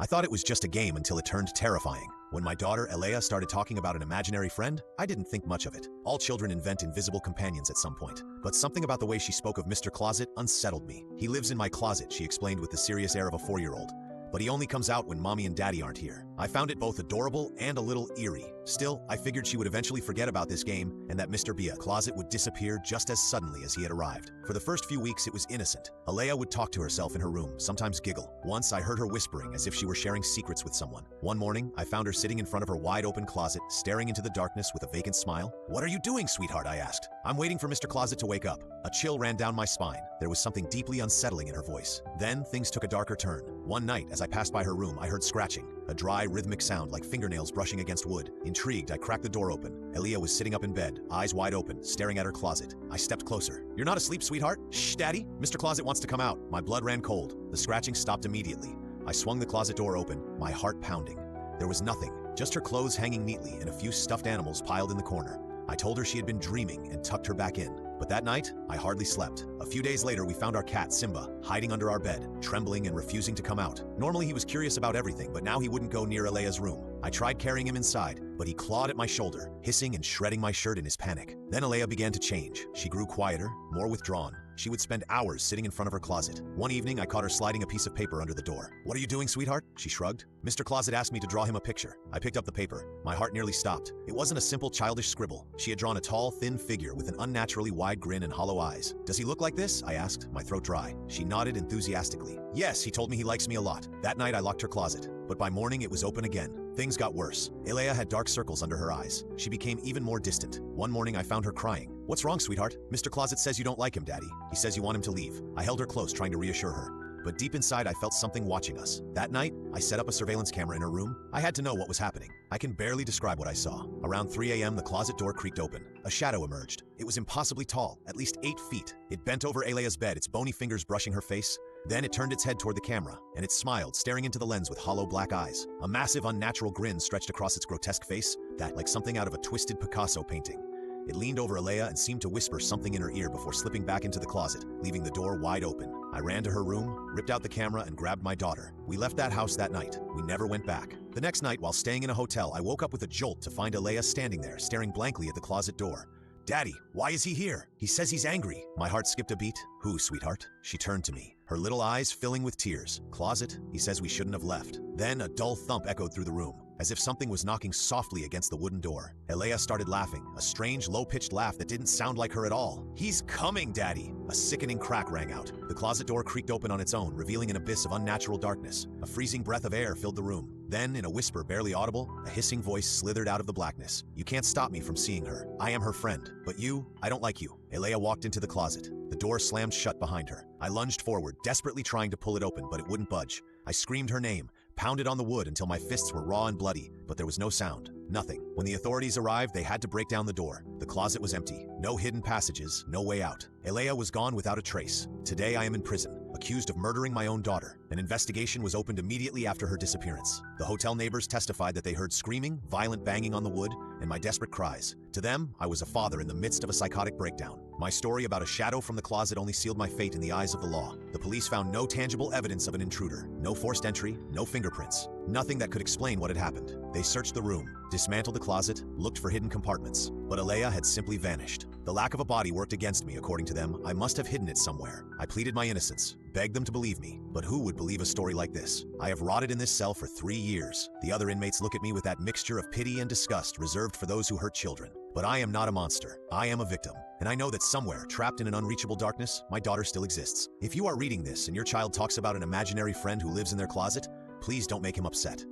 I thought it was just a game until it turned terrifying. When my daughter, Éléa, started talking about an imaginary friend, I didn't think much of it. All children invent invisible companions at some point. But something about the way she spoke of Mr. Closet unsettled me. He lives in my closet, she explained with the serious air of a 4-year-old. But he only comes out when mommy and daddy aren't here. I found it both adorable and a little eerie. Still, I figured she would eventually forget about this game and that Mr. Closet would disappear just as suddenly as he had arrived. For the first few weeks, it was innocent. Éléa would talk to herself in her room, sometimes giggle. Once, I heard her whispering as if she were sharing secrets with someone. One morning, I found her sitting in front of her wide-open closet, staring into the darkness with a vacant smile. "What are you doing, sweetheart?" I asked. "I'm waiting for Mr. Closet to wake up." A chill ran down my spine. There was something deeply unsettling in her voice. Then, things took a darker turn. One night, as I passed by her room, I heard scratching, a dry, rhythmic sound like fingernails brushing against wood. Intrigued, I cracked the door open. Éléa was sitting up in bed, eyes wide open, staring at her closet. I stepped closer. "You're not asleep, sweetheart?" "Shh, Daddy. Mr. Closet wants to come out." My blood ran cold. The scratching stopped immediately. I swung the closet door open, my heart pounding. There was nothing, just her clothes hanging neatly and a few stuffed animals piled in the corner. I told her she had been dreaming and tucked her back in. But that night, I hardly slept. A few days later, we found our cat, Simba, hiding under our bed, trembling and refusing to come out. Normally, he was curious about everything, but now he wouldn't go near Éléa's room. I tried carrying him inside, but he clawed at my shoulder, hissing and shredding my shirt in his panic. Then Éléa began to change. She grew quieter, more withdrawn. She would spend hours sitting in front of her closet. One evening, I caught her sliding a piece of paper under the door. "What are you doing, sweetheart?" She shrugged. "Mr. Closet asked me to draw him a picture." I picked up the paper. My heart nearly stopped. It wasn't a simple childish scribble. She had drawn a tall, thin figure with an unnaturally wide grin and hollow eyes. "Does he look like this?" I asked, my throat dry. She nodded enthusiastically. "Yes, he told me he likes me a lot." That night, I locked her closet. But by morning, it was open again. Things got worse. Éléa had dark circles under her eyes. She became even more distant. One morning, I found her crying. "What's wrong, sweetheart?" "Mr. Closet says you don't like him, Daddy. He says you want him to leave." I held her close, trying to reassure her. But deep inside, I felt something watching us. That night, I set up a surveillance camera in her room. I had to know what was happening. I can barely describe what I saw. Around 3 a.m., the closet door creaked open. A shadow emerged. It was impossibly tall, at least 8 feet. It bent over Éléa's bed, its bony fingers brushing her face. Then it turned its head toward the camera, and it smiled, staring into the lens with hollow black eyes. A massive, unnatural grin stretched across its grotesque face, that like something out of a twisted Picasso painting. It leaned over Éléa and seemed to whisper something in her ear before slipping back into the closet, leaving the door wide open. I ran to her room, ripped out the camera, and grabbed my daughter. We left that house that night. We never went back. The next night, while staying in a hotel, I woke up with a jolt to find Éléa standing there, staring blankly at the closet door. "Daddy, why is he here? He says he's angry." My heart skipped a beat. "Who, sweetheart?" She turned to me, her little eyes filling with tears. "Closet, he says we shouldn't have left." Then a dull thump echoed through the room, as if something was knocking softly against the wooden door. Éléa started laughing, a strange, low-pitched laugh that didn't sound like her at all. "He's coming, Daddy!" A sickening crack rang out. The closet door creaked open on its own, revealing an abyss of unnatural darkness. A freezing breath of air filled the room. Then, in a whisper barely audible, a hissing voice slithered out of the blackness. "You can't stop me from seeing her. I am her friend. But you, I don't like you." Éléa walked into the closet. The door slammed shut behind her. I lunged forward, desperately trying to pull it open, but it wouldn't budge. I screamed her name, pounded on the wood until my fists were raw and bloody, but there was no sound. Nothing. When the authorities arrived, they had to break down the door. The closet was empty. No hidden passages, no way out. Éléa was gone without a trace. Today I am in prison, accused of murdering my own daughter. An investigation was opened immediately after her disappearance. The hotel neighbors testified that they heard screaming, violent banging on the wood, and my desperate cries. To them, I was a father in the midst of a psychotic breakdown. My story about a shadow from the closet only sealed my fate in the eyes of the law. The police found no tangible evidence of an intruder, no forced entry, no fingerprints, nothing that could explain what had happened. They searched the room, dismantled the closet, looked for hidden compartments, but Éléa had simply vanished. The lack of a body worked against me, according to them. I must have hidden it somewhere. I pleaded my innocence, begged them to believe me, but who would believe a story like this? I have rotted in this cell for 3 years. The other inmates look at me with that mixture of pity and disgust reserved for those who hurt children. But I am not a monster. I am a victim. And I know that somewhere, trapped in an unreachable darkness, my daughter still exists. If you are reading this and your child talks about an imaginary friend who lives in their closet, please don't make him upset.